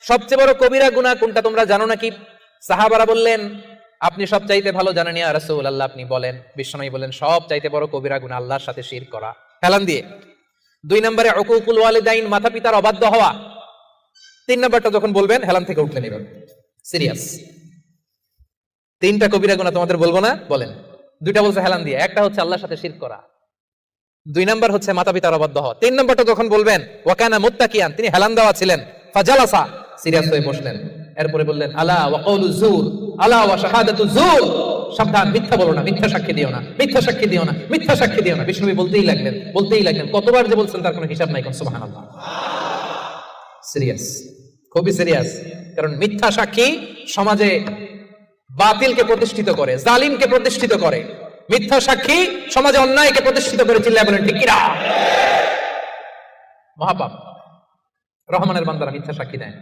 সবচেয়ে বড় কবিরা গুনাহ কোনটা তোমরা জানো নাকি? সাহাবারা বললেন, আপনি সব চাইতে ভালো জানেন ইয়া রাসূলুল্লাহ, আপনি বলেন। বিশ্বনবী বলেন, সব চাইতে বড় কবিরা গুনাহ আল্লাহর সাথে শিরক করা। হেলান দিয়ে। 2 নম্বরে উকুকুল ওয়ালিদাইন, মাতা পিতার অবাধ্য হওয়া। 3 নম্বরটা যখন বলবেন হেলান থেকে উঠলেন, এবার সিরিয়াস। 3টা কবিরা গুনাহ তোমাদের বলবো না, বলেন। 2টা বলছে হেলান দিয়ে, একটা হচ্ছে আল্লাহর সাথে শিরক করা, 2 নম্বর হচ্ছে মাতা পিতার অবাধ্য হওয়া। 3 নম্বরটা যখন বলবেন, ওয়াকানা মুত্তাকিয়ান, তিনি হেলান দেওয়া ছিলেন, ফাজালাসা, সিরিয়াস হয়ে বসলেন। এরপরে বললেন, আলা ওয়া কাউলু যুর, আলা ওয়া শাহাদাতু যুর, সাবধান, মিথ্যা বলো না, মিথ্যা সাক্ষী দিও না, মিথ্যা সাক্ষী দিও না, মিথ্যা সাক্ষী দিও না। বিষ্ণু বলতেই লাগলেন। কতবার যে বলছেন তার কোনো হিসাব নাই। সুবহানাল্লাহ। সিরিয়াস, খুবই সিরিয়াস। কারণ মিথ্যা সাক্ষী সমাজে বাতিলকে প্রতিষ্ঠিত করে, জালিমকে প্রতিষ্ঠিত করে। মিথ্যা সাক্ষী সমাজে অন্যায়কে প্রতিষ্ঠিত করে। চিল্লায় বলেন ঠিক কিনা? মহাপাপ। রহমানের বান্দারা মিথ্যা সাক্ষী দেয়।